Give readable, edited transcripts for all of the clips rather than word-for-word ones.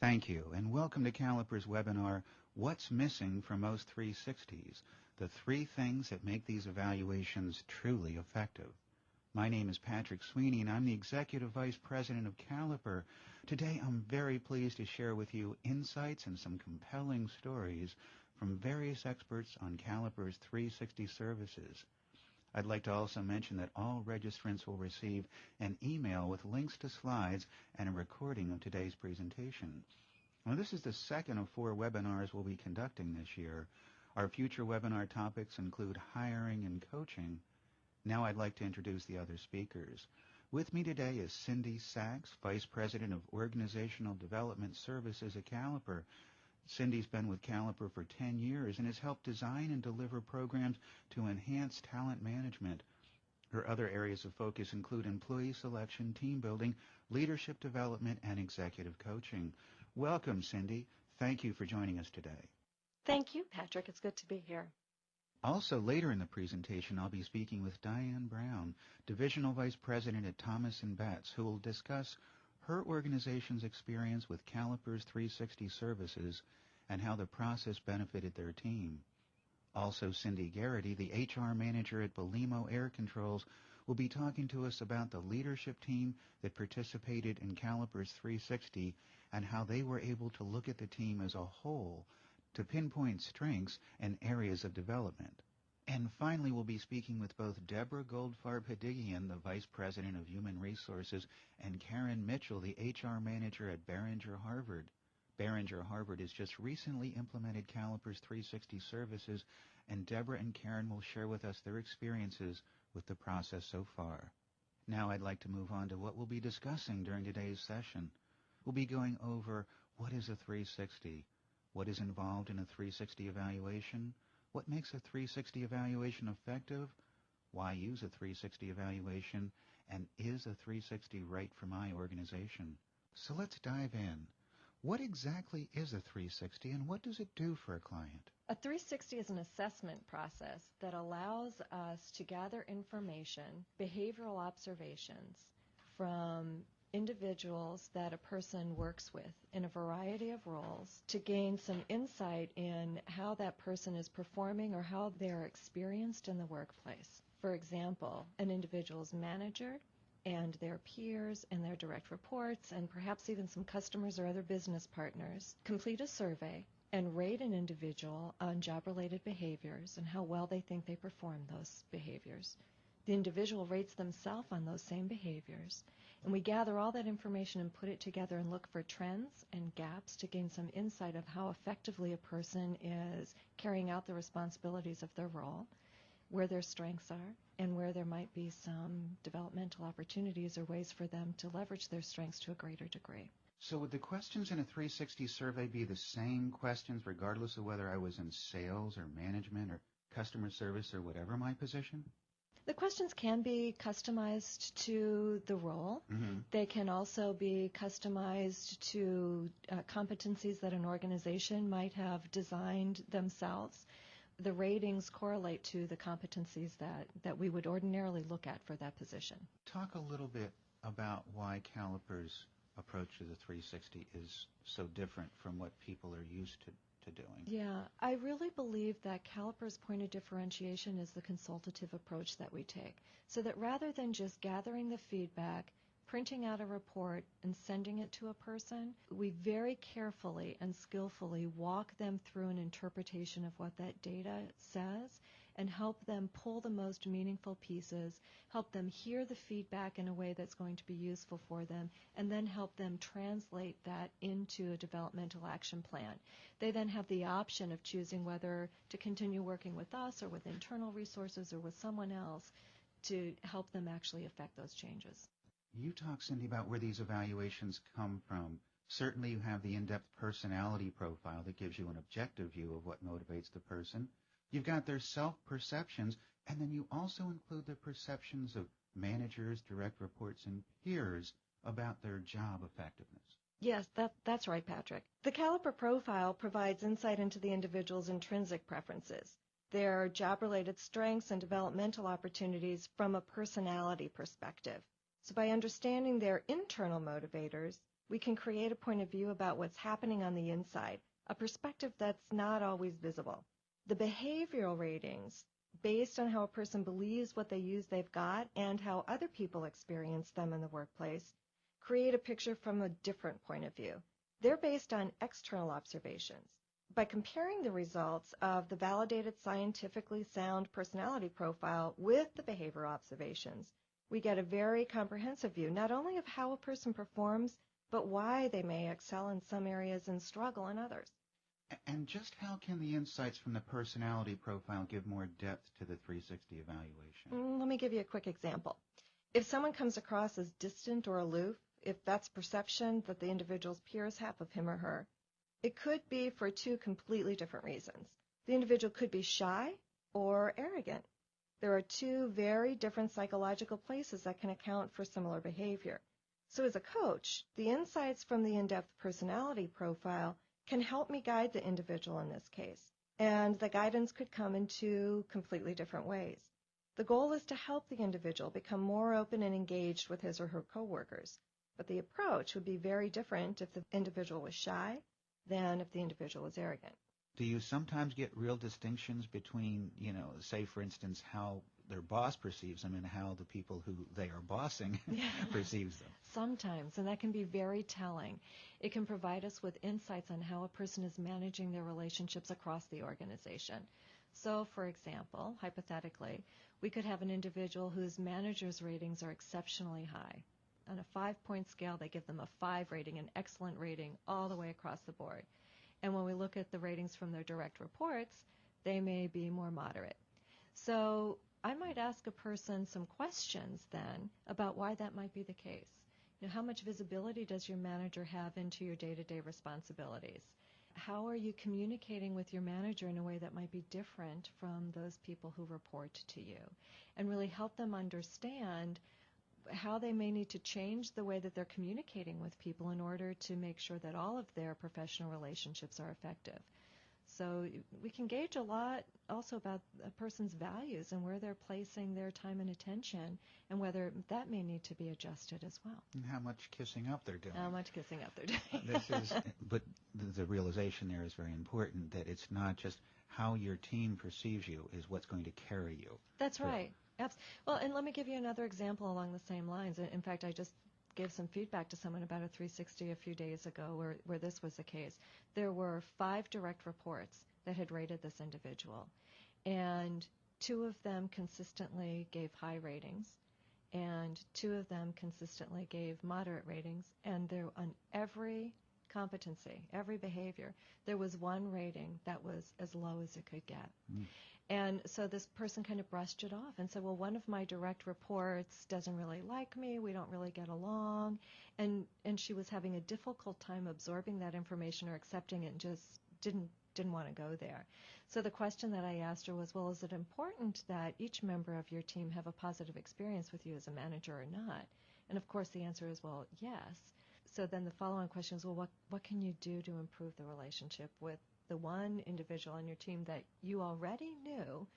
Thank you, and welcome to Calipers webinar, What's Missing from Most 360s? The three things that make these evaluations truly effective. My name is Patrick Sweeney, and I'm the Executive Vice President of Caliper. Today, I'm very pleased to share with you insights and some compelling stories from various experts on Caliper's 360 services. I'd like to also mention that all registrants will receive an email with links to slides and a recording of today's presentation. Now, this is the second of 4 webinars we'll be conducting this year. Our future webinar topics include hiring and coaching. Now I'd like to introduce the other speakers. With me today is Cindy Sachs, Vice President of Organizational Development Services at Caliper. Cindy's been with Caliper for 10 years and has helped design and deliver programs to enhance talent management. Her other areas of focus include employee selection, team building, leadership development, and executive coaching. Welcome, Cindy. Thank you for joining us today. Thank you, Patrick. It's good to be here. Also, later in the presentation, I'll be speaking with Diane Brown, Divisional Vice President at Thomas & Betts, who will discuss her organization's experience with Caliper's 360 services and how the process benefited their team. Also, Cindy Garrity, the HR manager at Belimo Air Controls, will be talking to us about the leadership team that participated in Caliper's 360 and how they were able to look at the team as a whole to pinpoint strengths and areas of development. And finally, we'll be speaking with both Deborah Goldfarb-Hadigian, the Vice President of Human Resources, and Karen Mitchell, the HR Manager at Barringer Harvard. Barringer Harvard has just recently implemented Caliper's 360 services, and Deborah and Karen will share with us their experiences with the process so far. Now I'd like to move on to what we'll be discussing during today's session. We'll be going over what is a 360, what is involved in a 360 evaluation, what makes a 360 evaluation effective, why use a 360 evaluation, and is a 360 right for my organization? So let's dive in. What exactly is a 360 and what does it do for a client? A 360 is an assessment process that allows us to gather information, behavioral observations from individuals that a person works with in a variety of roles to gain some insight in how that person is performing or how they're experienced in the workplace. For example, an individual's manager and their peers and their direct reports and perhaps even some customers or other business partners complete a survey and rate an individual on job-related behaviors and how well they think they perform those behaviors. The individual rates themselves on those same behaviors, and we gather all that information and put it together and look for trends and gaps to gain some insight of how effectively a person is carrying out the responsibilities of their role, where their strengths are, and where there might be some developmental opportunities or ways for them to leverage their strengths to a greater degree. So would the questions in a 360 survey be the same questions regardless of whether I was in sales or management or customer service or whatever my position? The questions can be customized to the role. Mm-hmm. They can also be customized to competencies that an organization might have designed themselves. The ratings correlate to the competencies that we would ordinarily look at for that position. Talk a little bit about why Caliper's approach to the 360 is so different from what people are used to doing. Yeah, I really believe that Caliper's point of differentiation is the consultative approach that we take. So that rather than just gathering the feedback, printing out a report, and sending it to a person, we very carefully and skillfully walk them through an interpretation of what that data says and help them pull the most meaningful pieces, help them hear the feedback in a way that's going to be useful for them, and then help them translate that into a developmental action plan. They then have the option of choosing whether to continue working with us or with internal resources or with someone else to help them actually affect those changes. You talk, Cindy, about where these evaluations come from. Certainly you have the in-depth personality profile that gives you an objective view of what motivates the person. You've got their self-perceptions, and then you also include the perceptions of managers, direct reports, and peers about their job effectiveness. Yes, that's right, Patrick. The Caliper profile provides insight into the individual's intrinsic preferences, their job-related strengths and developmental opportunities from a personality perspective. So by understanding their internal motivators, we can create a point of view about what's happening on the inside, a perspective that's not always visible. The behavioral ratings, based on how a person believes what they use they've got and how other people experience them in the workplace, create a picture from a different point of view. They're based on external observations. By comparing the results of the validated scientifically sound personality profile with the behavioral observations, we get a very comprehensive view not only of how a person performs, but why they may excel in some areas and struggle in others. And just how can the insights from the personality profile give more depth to the 360 evaluation? Let me give you a quick example. If someone comes across as distant or aloof, if that's perception that the individual's peers have of him or her, it could be for two completely different reasons. The individual could be shy or arrogant. There are two very different psychological places that can account for similar behavior. So as a coach, the insights from the in-depth personality profile can help me guide the individual in this case. And the guidance could come in two completely different ways. The goal is to help the individual become more open and engaged with his or her coworkers. But the approach would be very different if the individual was shy than if the individual was arrogant. Do you sometimes get real distinctions between, say, for instance, how their boss perceives them and how the people who they are bossing perceives them? Sometimes, and that can be very telling. It can provide us with insights on how a person is managing their relationships across the organization. So, for example, hypothetically, we could have an individual whose manager's ratings are exceptionally high. On a 5-point scale, they give them a 5 rating, an excellent rating, all the way across the board. And when we look at the ratings from their direct reports, they may be more moderate. So I might ask a person some questions then about why that might be the case. How much visibility does your manager have into your day-to-day responsibilities? How are you communicating with your manager in a way that might be different from those people who report to you? And really help them understand how they may need to change the way that they're communicating with people in order to make sure that all of their professional relationships are effective. So we can gauge a lot also about a person's values and where they're placing their time and attention and whether that may need to be adjusted as well. And how much kissing up they're doing. How much kissing up they're doing. But the realization there is very important, that it's not just how your team perceives you is what's going to carry you. That's right. Well, and let me give you another example along the same lines. In fact, I just gave some feedback to someone about a 360 a few days ago where this was the case. There were 5 direct reports that had rated this individual, and 2 of them consistently gave high ratings, and 2 of them consistently gave moderate ratings, and there on every competency, every behavior, there was 1 rating that was as low as it could get. And so this person kind of brushed it off and said, well, one of my direct reports doesn't really like me, we don't really get along, and she was having a difficult time absorbing that information or accepting it and just didn't want to go there. So the question that I asked her was, well, is it important that each member of your team have a positive experience with you as a manager or not? And of course the answer is, well, yes. So then the follow-on question is, well, what can you do to improve the relationship with the one individual on your team that you already knew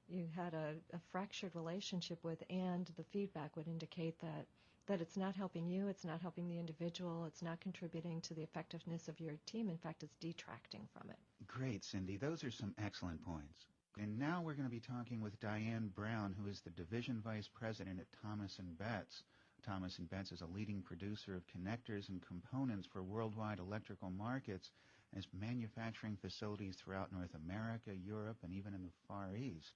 you had a fractured relationship with, and the feedback would indicate that it's not helping you, it's not helping the individual, it's not contributing to the effectiveness of your team. In fact, it's detracting from it. Great, Cindy. Those are some excellent points. And now we're going to be talking with Diane Brown, who is the Division Vice President at Thomas & Betts. Thomas & Betts is a leading producer of connectors and components for worldwide electrical markets and has manufacturing facilities throughout North America, Europe, and even in the Far East.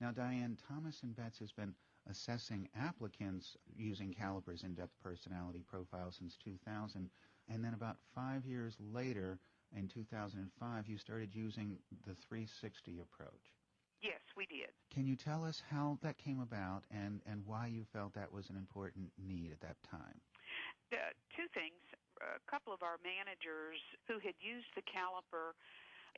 Now, Diane, Thomas & Betts has been assessing applicants using Caliper's in-depth personality profile since 2000, and then about 5 years later, in 2005, you started using the 360 approach. Yes, we did. Can you tell us how that came about and why you felt that was an important need at that time? 2 things. A couple of our managers who had used the Caliper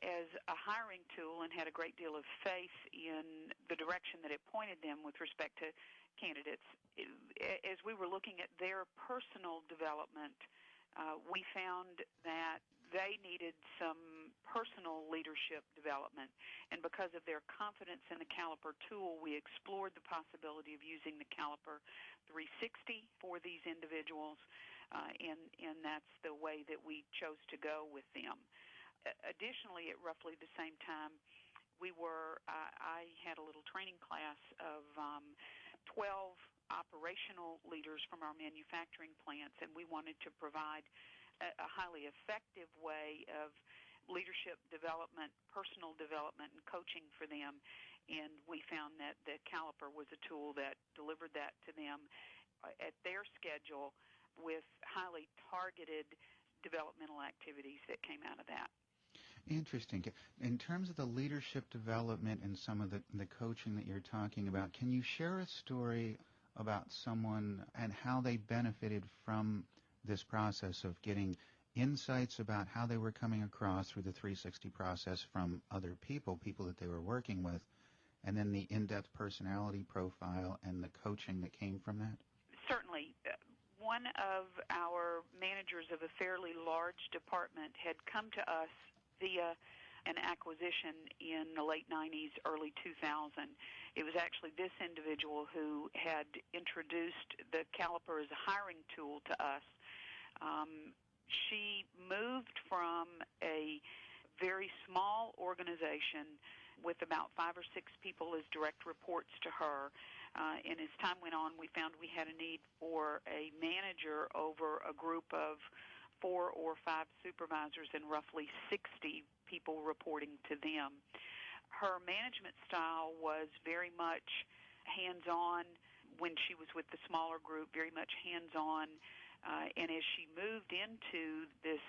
as a hiring tool and had a great deal of faith in the direction that it pointed them with respect to candidates. As we were looking at their personal development, we found that they needed some personal leadership development. And because of their confidence in the Caliper tool, we explored the possibility of using the Caliper 360 for these individuals. and that's the way that we chose to go with them. Additionally, at roughly the same time, I had a little training class of 12 operational leaders from our manufacturing plants, and we wanted to provide a highly effective way of leadership development, personal development, and coaching for them. And we found that the Caliper was a tool that delivered that to them at their schedule with highly targeted developmental activities that came out of that. Interesting. In terms of the leadership development and some of the coaching that you're talking about, can you share a story about someone and how they benefited from this process of getting insights about how they were coming across through the 360 process from other people that they were working with, and then the in-depth personality profile and the coaching that came from that? Certainly. One of our managers of a fairly large department had come to us via an acquisition in the late 90s, early 2000. It was actually this individual who had introduced the Caliper as a hiring tool to us. She moved from a very small organization with about 5 or 6 people as direct reports to her. And as time went on, we found we had a need for a manager over a group of 4 or 5 supervisors and roughly 60 people reporting to them. Her management style was very much hands-on when she was with the smaller group, very much hands-on. And as she moved into this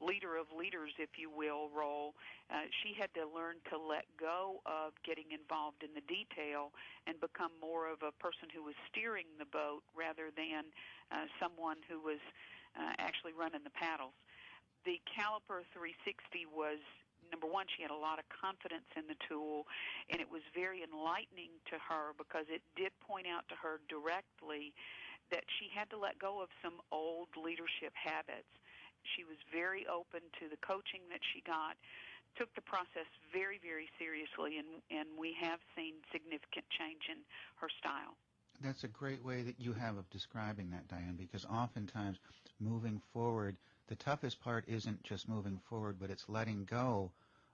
leader of leaders, if you will, role, she had to learn to let go of getting involved in the detail and become more of a person who was steering the boat rather than someone who was actually running the paddles. The Caliper 360 was, number one, she had a lot of confidence in the tool, and it was very enlightening to her because it did point out to her directly that she had to let go of some old leadership habits. She was very open to the coaching that she got, took the process very, very seriously, and we have seen significant change in her style. That's a great way that you have of describing that, Diane, because oftentimes moving forward, the toughest part isn't just moving forward, but it's letting go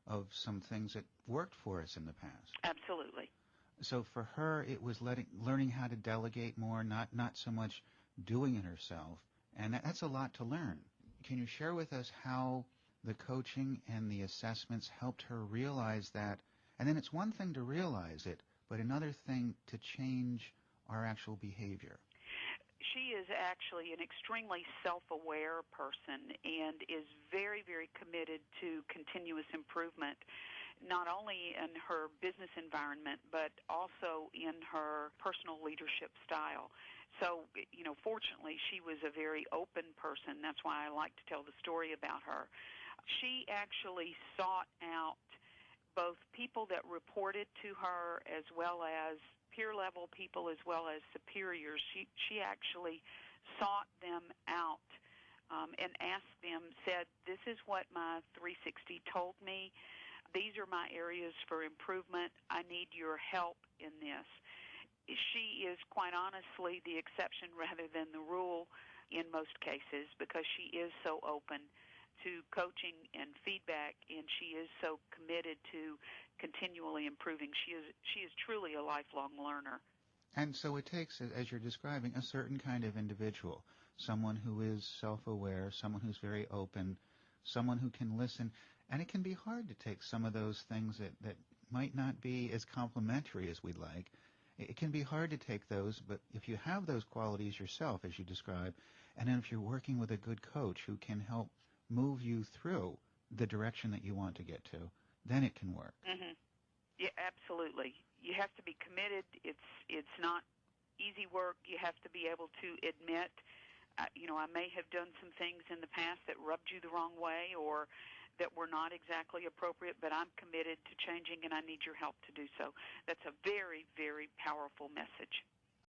of some things that worked for us in the past. Absolutely. So for her, it was learning how to delegate more, not so much doing it herself, and that's a lot to learn. Can you share with us how the coaching and the assessments helped her realize that? And then it's one thing to realize it, but another thing to change our actual behavior. She is actually an extremely self-aware person and is very, very committed to continuous improvement, not only in her business environment, but also in her personal leadership style. So, fortunately, she was a very open person. That's why I like to tell the story about her. She actually sought out both people that reported to her as well as peer-level people as well as superiors. She actually sought them out and asked them, said, this is what my 360 told me. These are my areas for improvement. I need your help in this. She is quite honestly the exception rather than the rule in most cases because she is so open to coaching and feedback, and she is so committed to continually improving. She is truly a lifelong learner. And so it takes, as you're describing, a certain kind of individual, someone who is self-aware, someone who's very open, someone who can listen. And it can be hard to take some of those things that might not be as complimentary as we'd like. It can be hard to take those, but if you have those qualities yourself, as you describe, and then if you're working with a good coach who can help move you through the direction that you want to get to, then it can work. Mm-hmm. Yeah, absolutely. You have to be committed. It's not easy work. You have to be able to admit, I may have done some things in the past that rubbed you the wrong way or that were not exactly appropriate, but I'm committed to changing and I need your help to do so. That's a very, very powerful message.